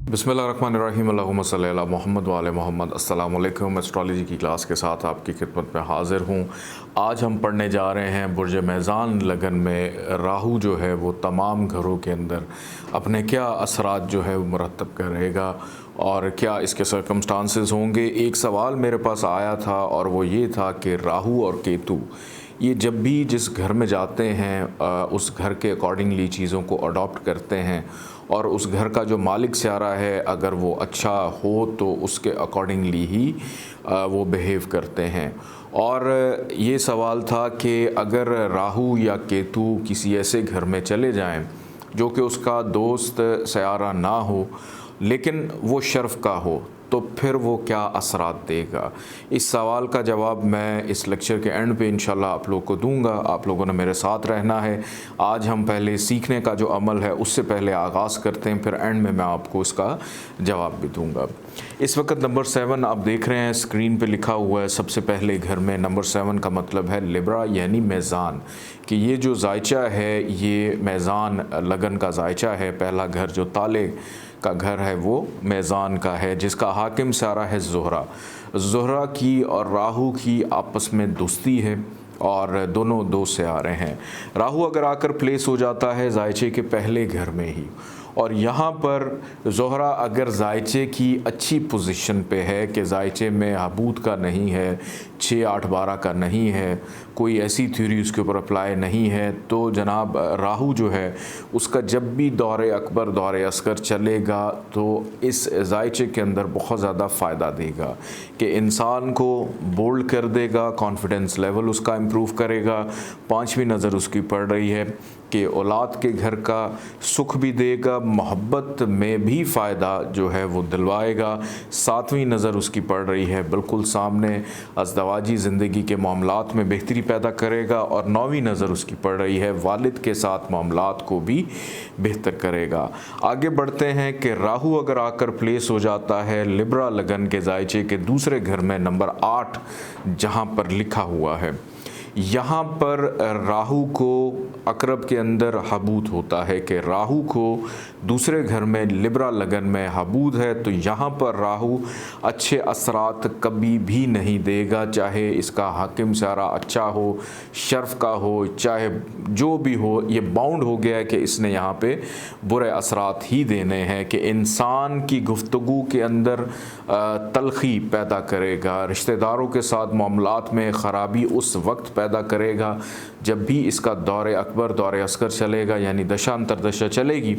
बिस्मिल्लाहिर्रहमानिर्रहीम अल्लाहुम्मा सल्ली अला मुहम्मद व आले मोहम्मद। अस्सलाम वालेकुम। एस्ट्रोलॉजी की क्लास के साथ आपकी खिदमत में हाज़िर हूँ। आज हम पढ़ने जा रहे हैं बुर्ज मेज़ान लगन में राहु जो है वो तमाम घरों के अंदर अपने क्या असरात जो है वो मुरतब करेगा और क्या इसके सर्कमस्टांसेस होंगे। एक सवाल मेरे पास आया था और वो ये था कि राहु और केतु ये जब भी जिस घर में जाते हैं उस घर के अकॉर्डिंगली चीज़ों को अडॉप्ट करते हैं और उस घर का जो मालिक स्यारा है अगर वो अच्छा हो तो उसके अकॉर्डिंगली ही वो बिहेव करते हैं। और ये सवाल था कि अगर राहु या केतु किसी ऐसे घर में चले जाएं जो कि उसका दोस्त स्यारा ना हो लेकिन वो शर्फ़ का हो तो फिर वो क्या असरात देगा। इस सवाल का जवाब मैं इस लेक्चर के एंड पे इंशाल्लाह आप लोग को दूंगा। आप लोगों ने मेरे साथ रहना है। आज हम पहले सीखने का जो अमल है उससे पहले आगाज़ करते हैं, फिर एंड में मैं आपको इसका जवाब भी दूंगा। इस वक्त नंबर 7 आप देख रहे हैं स्क्रीन पे लिखा हुआ है सबसे पहले घर में। नंबर 7 का मतलब है लिब्रा यानी मेज़ान, कि ये जो जायचा है ये मेज़ान लगन का जायचा है। पहला घर जो ताले का घर है वो मेज़ान का है जिसका हाकिम सारा है ज़ोहरा की और राहु की आपस में दोस्ती है और दोनों दोस्त से आ रहे हैं। राहु अगर आकर प्लेस हो जाता है जायचे के पहले घर में ही और यहाँ पर ज़ोहरा अगर जायचे की अच्छी पोजीशन पे है कि जायचे में हबूत का नहीं है, 6, 8, 12 का नहीं है, कोई ऐसी थ्योरी उसके ऊपर अप्लाई नहीं है, तो जनाब राहु जो है उसका जब भी दौरे अकबर दौरे अस्कर चलेगा तो इस जायचे के अंदर बहुत ज़्यादा फ़ायदा देगा कि इंसान को बोल्ड कर देगा, कॉन्फिडेंस लेवल उसका इम्प्रूव करेगा। 5वीं नज़र उसकी पड़ रही है कि औलाद के घर का सुख भी देगा, मोहब्बत में भी फ़ायदा जो है वो दिलवाएगा। 7वीं नज़र उसकी पड़ रही है बिल्कुल सामने, अज़दवाजी ज़िंदगी के मामलात में बेहतरी पैदा करेगा। और 9वीं नज़र उसकी पड़ रही है वालिद के साथ मामलात को भी बेहतर करेगा। आगे बढ़ते हैं कि राहु अगर आकर प्लेस हो जाता है लिब्रा लगन के जायचे के दूसरे घर में नंबर 8 जहाँ पर लिखा हुआ है, यहाँ पर राहु को अकरब के अंदर हबूत होता है कि राहु को दूसरे घर में लिब्रा लगन में हबूत है, तो यहाँ पर राहु अच्छे असरात कभी भी नहीं देगा, चाहे इसका हाकिम सारा अच्छा हो, शर्फ का हो, चाहे जो भी हो। ये बाउंड हो गया है कि इसने यहाँ पे बुरे असरात ही देने हैं कि इंसान की गुफ्तगू के अंदर तलखी पैदा करेगा, रिश्तेदारों के साथ मामलात में ख़राबी उस वक्त पैदा करेगा जब भी इसका दौरे अकबर दौरे अस्कर चलेगा, यानी दशा अंतरदशा चलेगी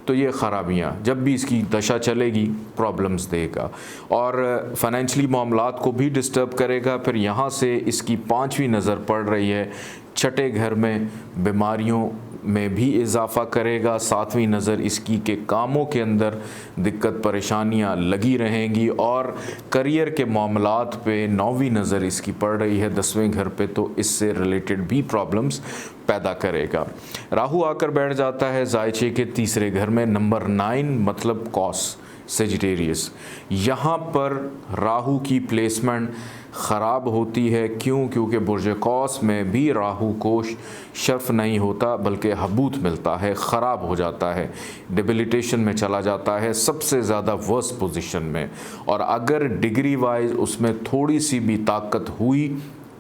तो ये ख़राबियाँ जब भी इसकी दशा चलेगी प्रॉब्लम्स देगा और फाइनेंशियली मामलात को भी डिस्टर्ब करेगा। फिर यहाँ से इसकी 5वीं नज़र पड़ रही है छठे घर में, बीमारियों में भी इजाफ़ा करेगा। 7वीं नज़र इसकी के कामों के अंदर दिक्कत परेशानियां लगी रहेंगी और करियर के मामलात पे 9वीं नज़र इसकी पड़ रही है 10वें घर पे, तो इससे रिलेटेड भी प्रॉब्लम्स पैदा करेगा। राहु आकर बैठ जाता है जायचे के तीसरे घर में नंबर 9 मतलब कॉस सेजिटेरियस। यहाँ पर राहु की प्लेसमेंट ख़राब होती है। क्यों? क्योंकि बुर्ज कौस में भी राहु को शर्फ नहीं होता बल्कि हबूत मिलता है, ख़राब हो जाता है, डिबिलिटेशन में चला जाता है, सबसे ज़्यादा वर्स्ट पोजीशन में। और अगर डिग्री वाइज उसमें थोड़ी सी भी ताकत हुई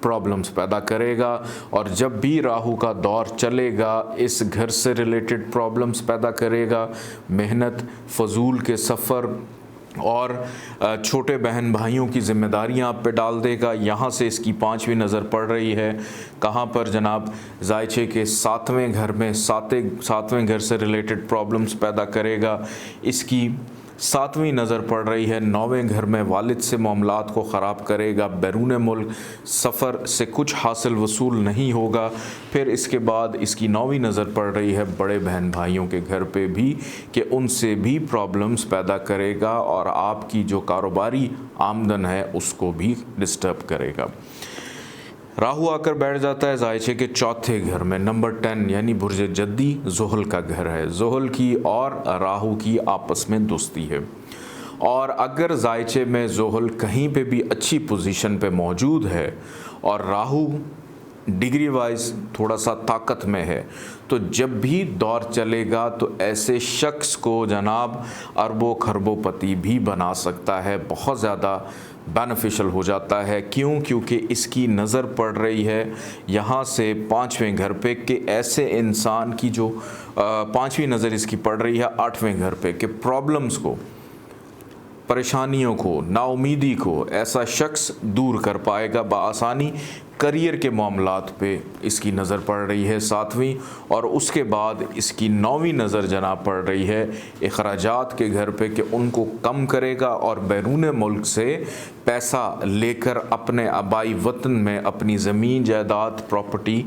प्रॉब्लम्स पैदा करेगा और जब भी राहु का दौर चलेगा इस घर से रिलेटेड प्रॉब्लम्स पैदा करेगा। मेहनत, फजूल के सफ़र और छोटे बहन भाइयों की ज़िम्मेदारियां आप पे डाल देगा। यहाँ से इसकी 5वीं नज़र पड़ रही है कहाँ पर जनाब, जायचे के 7वें घर में। 7वें घर से रिलेटेड प्रॉब्लम्स पैदा करेगा। इसकी 7वीं नज़र पड़ रही है 9वें घर में, वालिद से मामलात को ख़राब करेगा, बैरून मुल्क सफ़र से कुछ हासिल वसूल नहीं होगा। फिर इसके बाद इसकी 9वीं नज़र पड़ रही है बड़े बहन भाइयों के घर पे भी कि उनसे भी प्रॉब्लम्स पैदा करेगा और आपकी जो कारोबारी आमदन है उसको भी डिस्टर्ब करेगा। राहु आकर बैठ जाता है जायचे के चौथे घर में नंबर 10 यानी बुर्ज जद्दी ज़ोहल का घर है। ज़ोहल की और राहु की आपस में दोस्ती है और अगर जायचे में ज़ोहल कहीं पे भी अच्छी पोजीशन पे मौजूद है और राहु डिग्री वाइज थोड़ा सा ताकत में है, तो जब भी दौर चलेगा तो ऐसे शख्स को जनाब अरबों खरबोपति भी बना सकता है, बहुत ज़्यादा बेनिफिशियल हो जाता है। क्यों? क्योंकि इसकी नज़र पड़ रही है यहाँ से 5वें घर पे कि ऐसे इंसान की जो 5वीं नज़र इसकी पड़ रही है 8वें घर पे कि प्रॉब्लम्स को, परेशानियों को, नाउमीदी को ऐसा शख्स दूर कर पाएगा बआसानी। करियर के मामलात पे इसकी नज़र पड़ रही है 7वीं, और उसके बाद इसकी 9वीं नज़र जनाब पड़ रही है अखराजात के घर पे कि उनको कम करेगा और बैरून मुल्क से पैसा लेकर अपने आबाई वतन में अपनी ज़मीन जायदाद प्रॉपर्टी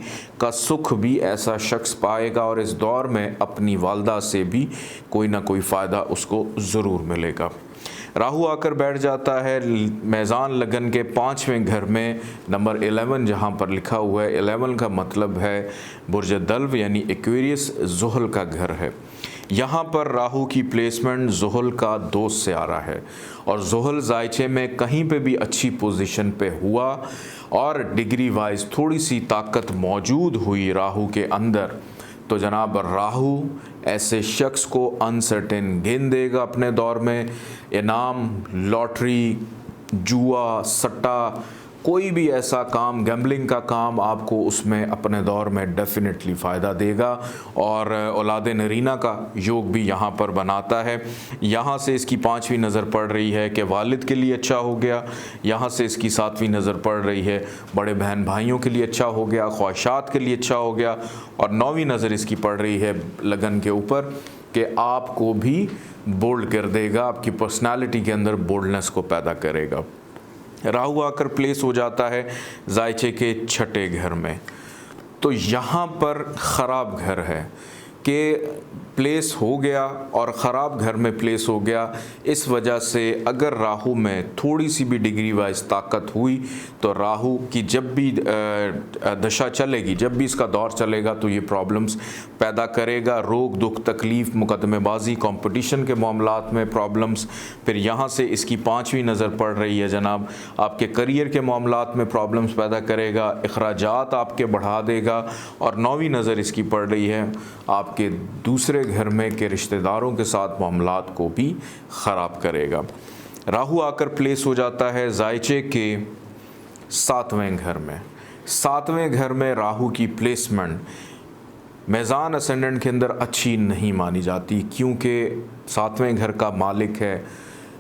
का सुख भी ऐसा शख्स पाएगा, और इस दौर में अपनी वालदा से भी कोई ना कोई फ़ायदा उसको ज़रूर मिलेगा। राहु आकर बैठ जाता है मेज़ान लगन के 5वें घर में, नंबर 11 जहाँ पर लिखा हुआ है। 11 का मतलब है बुर्ज दल्व यानी एक्वेरियस, ज़ुहल का घर है। यहाँ पर राहु की प्लेसमेंट ज़ुहल का दोस्त से आ रहा है, और ज़ुहल ज़ायचे में कहीं पे भी अच्छी पोजीशन पे हुआ और डिग्री वाइज थोड़ी सी ताकत मौजूद हुई राहु के अंदर, तो जनाब राहु ऐसे शख्स को अनसर्टेन गेन देगा अपने दौर में। इनाम, लॉटरी, जुआ, सट्टा, कोई भी ऐसा काम, गैम्बलिंग का काम आपको उसमें अपने दौर में डेफिनेटली फ़ायदा देगा, और औलाद नरीना का योग भी यहाँ पर बनाता है। यहाँ से इसकी 5वीं नज़र पड़ रही है कि वालिद के लिए अच्छा हो गया, यहाँ से इसकी 7वीं नज़र पड़ रही है बड़े बहन भाइयों के लिए अच्छा हो गया, ख्वाहिशात के लिए अच्छा हो गया, और 9वीं नज़र इसकी पड़ रही है लगन के ऊपर कि आपको भी बोल्ड कर देगा, आपकी पर्सनालिटी के अंदर बोल्डनेस को पैदा करेगा। राहु आकर प्लेस हो जाता है ज़ायचे के 6ठे घर में, तो यहाँ पर ख़राब घर है कि प्लेस हो गया और ख़राब घर में प्लेस हो गया। इस वजह से अगर राहु में थोड़ी सी भी डिग्री वाइज ताकत हुई तो राहु की जब भी दशा चलेगी, जब भी इसका दौर चलेगा तो ये प्रॉब्लम्स पैदा करेगा। रोग, दुख, तकलीफ़, मुकदमेबाजी, कंपटीशन के मामलात में प्रॉब्लम्स। फिर यहाँ से इसकी 5वीं नज़र पड़ रही है जनाब आपके करियर के मामलात में प्रॉब्लम्स पैदा करेगा, अखराजात आपके बढ़ा देगा, और 9वीं नज़र इसकी पड़ रही है आपके दूसरे घर में के रिश्तेदारों के साथ मामलात को भी ख़राब करेगा। राहु आकर प्लेस हो जाता है ज़ायचे के 7वें घर में। 7वें घर में राहु की प्लेसमेंट मेज़ान असेंडेंट के अंदर अच्छी नहीं मानी जाती, क्योंकि 7वें घर का मालिक है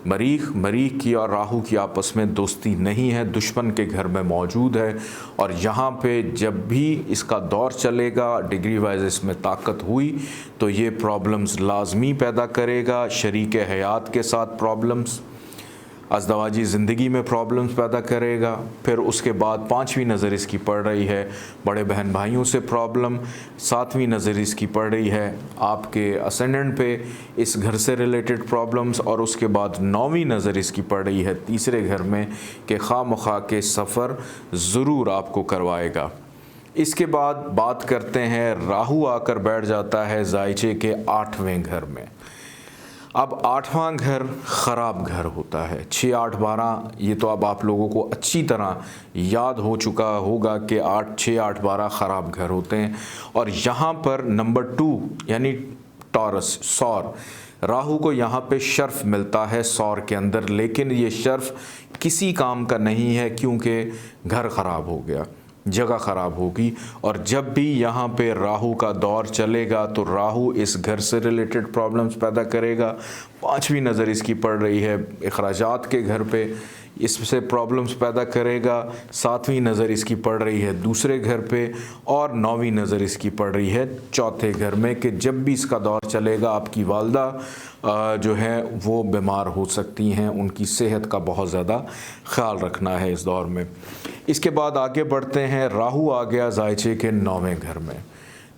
मरीख। मरीख की और राहु की आपस में दोस्ती नहीं है, दुश्मन के घर में मौजूद है, और यहाँ पे जब भी इसका दौर चलेगा डिग्री वाइज इसमें ताकत हुई तो ये प्रॉब्लम्स लाजमी पैदा करेगा। शरीक हयात के साथ प्रॉब्लम्स, अज़दवाजी ज़िंदगी में प्रॉब्लम्स पैदा करेगा। फिर उसके बाद 5वीं नज़र इसकी पड़ रही है बड़े बहन भाइयों से प्रॉब्लम। 7वीं नज़र इसकी पड़ रही है आपके असेंडेंट पे, इस घर से रिलेटेड प्रॉब्लम्स। और उसके बाद 9वीं नज़र इसकी पड़ रही है तीसरे घर में कि खामखा के सफ़र ज़रूर आपको करवाएगा। इसके बाद बात करते हैं, राहु आकर बैठ जाता है ज़ायचे के 8वें घर में। अब 8वां घर ख़राब घर होता है। 6, 8, 12 ये तो अब आप लोगों को अच्छी तरह याद हो चुका होगा कि 8, 6, 8, 12 ख़राब घर होते हैं। और यहाँ पर नंबर 2 यानी टॉरस, सौर, राहु को यहाँ पे शर्फ मिलता है सौर के अंदर, लेकिन ये शर्फ किसी काम का नहीं है क्योंकि घर ख़राब हो गया, जगह ख़राब होगी। और जब भी यहाँ पे राहु का दौर चलेगा तो राहु इस घर से रिलेटेड प्रॉब्लम्स पैदा करेगा। 5वीं नज़र इसकी पड़ रही है अखराजात के घर पे, इससे प्रॉब्लम्स पैदा करेगा। 7वीं नज़र इसकी पड़ रही है दूसरे घर पे, और 9वीं नज़र इसकी पड़ रही है चौथे घर में कि जब भी इसका दौर चलेगा आपकी वालदा जो है वो बीमार हो सकती हैं, उनकी सेहत का बहुत ज़्यादा ख्याल रखना है इस दौर में। इसके बाद आगे बढ़ते हैं, राहु आ गया ज़ायचे के 9वें घर में।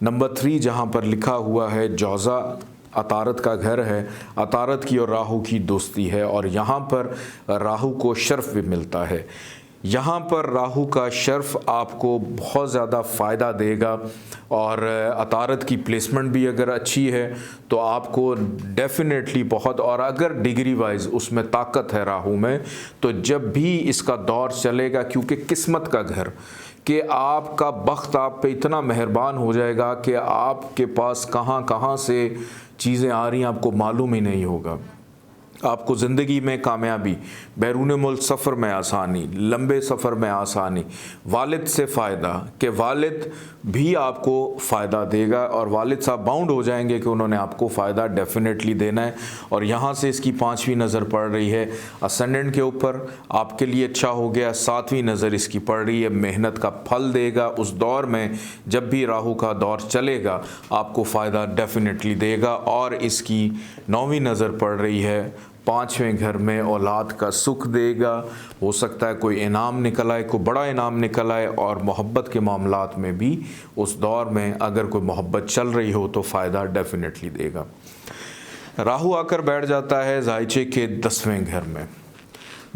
नंबर 3 जहाँ पर लिखा हुआ है जौज़ा, अतारत का घर है। अतारत की और राहु की दोस्ती है, और यहाँ पर राहु को शर्फ भी मिलता है। यहाँ पर राहु का शर्फ आपको बहुत ज़्यादा फ़ायदा देगा, और अतारत की प्लेसमेंट भी अगर अच्छी है तो आपको डेफिनेटली बहुत, और अगर डिग्री वाइज उसमें ताकत है राहु में, तो जब भी इसका दौर चलेगा, क्योंकि किस्मत का घर, कि आपका बख्त आप पे इतना मेहरबान हो जाएगा कि आपके पास कहाँ कहाँ से चीज़ें आ रही हैं आपको मालूम ही नहीं होगा। आपको ज़िंदगी में कामयाबी, बैरून मुल्क सफ़र में आसानी, लंबे सफ़र में आसानी, वालिद से फ़ायदा कि वालिद भी आपको फ़ायदा देगा और वालिद साहब बाउंड हो जाएंगे कि उन्होंने आपको फ़ायदा डेफिनेटली देना है। और यहाँ से इसकी 5वीं नज़र पड़ रही है असेंडेंट के ऊपर, आपके लिए अच्छा हो गया। 7वीं नज़र इसकी पड़ रही है मेहनत का फल देगा। उस दौर में जब भी राहु का दौर चलेगा आपको फ़ायदा डेफिनेटली देगा। और इसकी 9वीं नज़र पड़ रही है 5वें घर में, औलाद का सुख देगा। हो सकता है कोई इनाम निकल आए, कोई बड़ा इनाम निकल आए। और मोहब्बत के मामलात में भी उस दौर में अगर कोई मोहब्बत चल रही हो तो फ़ायदा डेफिनेटली देगा। राहु आकर बैठ जाता है ज़ायचे के 10वें घर में।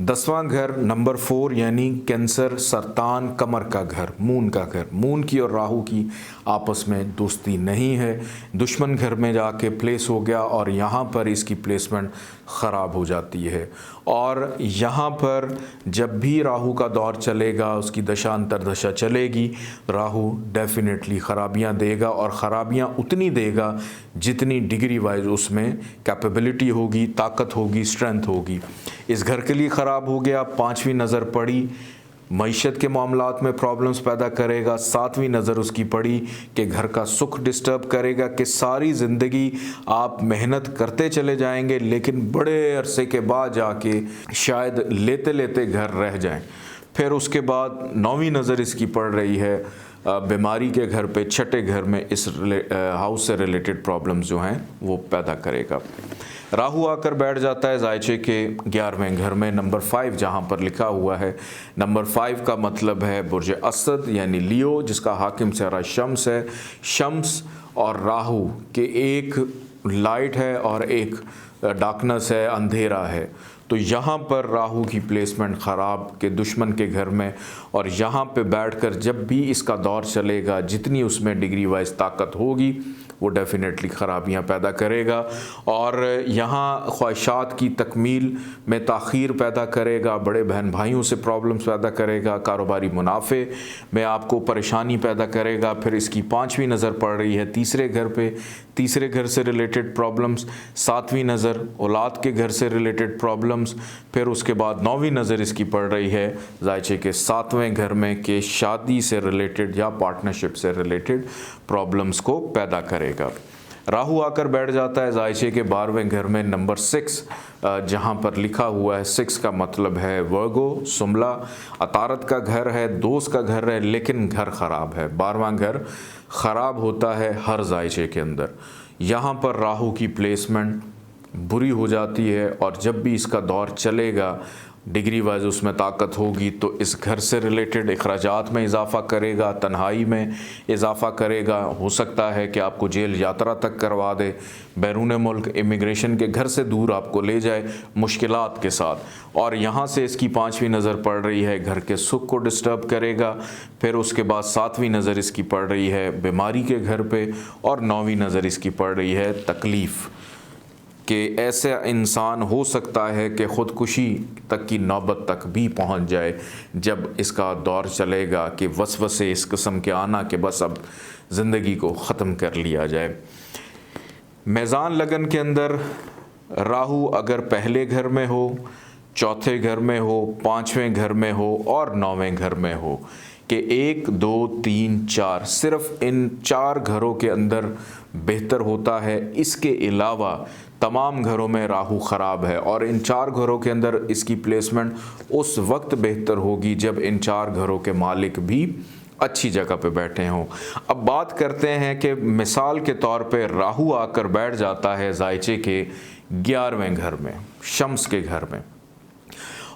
10वां घर नंबर 4 यानी कैंसर, सरतान, कमर का घर, मून का घर। मून की और राहु की आपस में दोस्ती नहीं है, दुश्मन घर में जाके प्लेस हो गया और यहाँ पर इसकी प्लेसमेंट ख़राब हो जाती है। और यहाँ पर जब भी राहु का दौर चलेगा, उसकी दशा अंतरदशा चलेगी, राहु डेफिनेटली ख़राबियाँ देगा और ख़राबियाँ उतनी देगा जितनी डिग्री वाइज उसमें कैपेबिलिटी होगी, ताकत होगी, स्ट्रेंथ होगी। इस घर के लिए ख़राब हो गया। 5वीं नज़र पड़ी, मईशत के मामलात में प्रॉब्लम्स पैदा करेगा। 7वीं नज़र उसकी पड़ी कि घर का सुख डिस्टर्ब करेगा, कि सारी ज़िंदगी आप मेहनत करते चले जाएंगे लेकिन बड़े अरसे के बाद जाके शायद लेते लेते घर रह जाएं। फिर उसके बाद 9वीं नज़र इसकी पड़ रही है बीमारी के घर पे, 6ठे घर में इस हाउस से रिलेटेड प्रॉब्लम्स जो हैं वो पैदा करेगा। राहु आकर बैठ जाता है ज़ायचे के 11वें घर में, नंबर 5 जहाँ पर लिखा हुआ है। नंबर 5 का मतलब है बुर्ज असद यानी लियो, जिसका हाकिम सारा शम्स है। शम्स और राहु के एक लाइट है और एक डार्कनेस है, अंधेरा है। तो यहाँ पर राहु की प्लेसमेंट ख़राब के दुश्मन के घर में, और यहाँ पे बैठकर जब भी इसका दौर चलेगा जितनी उसमें डिग्री वाइज ताकत होगी वो डेफिनेटली ख़राबियाँ पैदा करेगा। और यहाँ ख्वाहिशात की तकमील में ताख़ीर पैदा करेगा, बड़े बहन भाइयों से प्रॉब्लम्स पैदा करेगा, कारोबारी मुनाफे में आपको परेशानी पैदा करेगा। फिर इसकी 5वीं नज़र पड़ रही है तीसरे घर पे, तीसरे घर से रिलेटेड प्रॉब्लम्स। 7वीं नज़र औलाद के घर से रिलेटेड प्रॉब्लम्स। फिर उसके बाद 9वीं नज़र इसकी पड़ रही है ज़ायचे के 7वें घर में, कि शादी से रिलेटेड या पार्टनरशिप से रिलेटेड प्रॉब्लम्स को पैदा करेगा। राहु आकर बैठ जाता है ज़ायचे के 12वें घर में, नंबर 6 जहाँ पर लिखा हुआ है। 6 का मतलब है वर्गो, सुमला, अतारत का घर है, दोस्त का घर है, लेकिन घर ख़राब है। 12वां घर ख़राब होता है हर ज़ायचे के अंदर। यहाँ पर राहु की प्लेसमेंट बुरी हो जाती है और जब भी इसका दौर चलेगा डिग्री वाइज उसमें ताकत होगी तो इस घर से रिलेटेड अखराजात में इजाफ़ा करेगा, तन्हाई में इजाफ़ा करेगा। हो सकता है कि आपको जेल यात्रा तक करवा दे, बैरून मुल्क इमिग्रेशन के घर से दूर आपको ले जाए मुश्किलात के साथ। और यहाँ से इसकी 5वीं नज़र पड़ रही है, घर के सुख को डिस्टर्ब करेगा। फिर उसके बाद 7वीं नज़र इसकी पड़ रही है बीमारी के घर पे, और 9वीं नज़र इसकी पड़ रही है तकलीफ़, कि ऐसा इंसान हो सकता है कि ख़ुदकुशी तक की नौबत तक भी पहुंच जाए जब इसका दौर चलेगा, कि वसवसे इस किस्म के आना कि बस अब ज़िंदगी को ख़त्म कर लिया जाए। मेज़ान लगन के अंदर राहु अगर पहले घर में हो, चौथे घर में हो, 5वें घर में हो और 9वें घर में हो, कि 1, 2, 3, 4 सिर्फ़ इन 4 घरों के अंदर बेहतर होता है। इसके अलावा तमाम घरों में राहु ख़राब है और इन 4 घरों के अंदर इसकी प्लेसमेंट उस वक्त बेहतर होगी जब इन 4 घरों के मालिक भी अच्छी जगह पे बैठे हों। अब बात करते हैं कि मिसाल के तौर पे राहु आकर बैठ जाता है ज़ायचे के 11वें घर में, शम्स के घर में,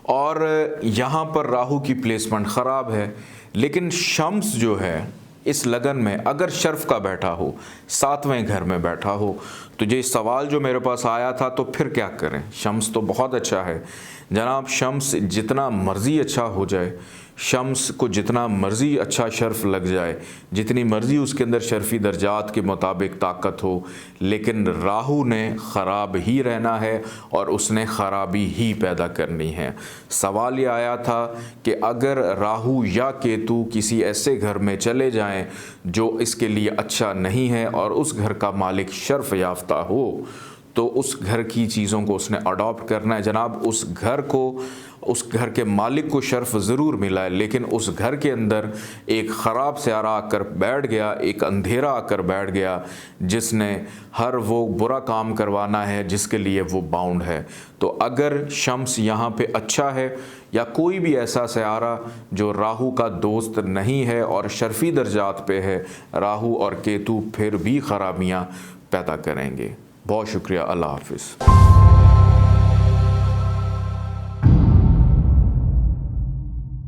और यहाँ पर राहु की प्लेसमेंट ख़राब है। लेकिन शम्स जो है इस लगन में अगर शर्फ का बैठा हो, 7वें घर में बैठा हो, तो ये सवाल जो मेरे पास आया था तो फिर क्या करें। शम्स तो बहुत अच्छा है जनाब, शम्स जितना मर्ज़ी अच्छा हो जाए शम्स को जितना मर्ज़ी अच्छा शर्फ लग जाए, जितनी मर्ज़ी उसके अंदर शर्फ़ी दर्जात के मुताबिक ताकत हो, लेकिन राहु ने ख़राब ही रहना है और उसने ख़राबी ही पैदा करनी है। सवाल ये आया था कि अगर राहु या केतु किसी ऐसे घर में चले जाएं जो इसके लिए अच्छा नहीं है और उस घर का मालिक शर्फ याफ्ता हो, तो उस घर की चीज़ों को उसने अडॉप्ट करना है। जनाब, उस घर के मालिक को शर्फ ज़रूर मिला है, लेकिन उस घर के अंदर एक ख़राब सियारा आकर बैठ गया, एक अंधेरा आकर बैठ गया, जिसने हर वो बुरा काम करवाना है जिसके लिए वो बाउंड है। तो अगर शम्स यहाँ पे अच्छा है या कोई भी ऐसा सियारा जो राहु का दोस्त नहीं है और शर्फ़ी दर्जात पे है, राहु और केतु फिर भी ख़राबियाँ पैदा करेंगे। बहुत शुक्रिया। अल्लाह हाफ़िज़।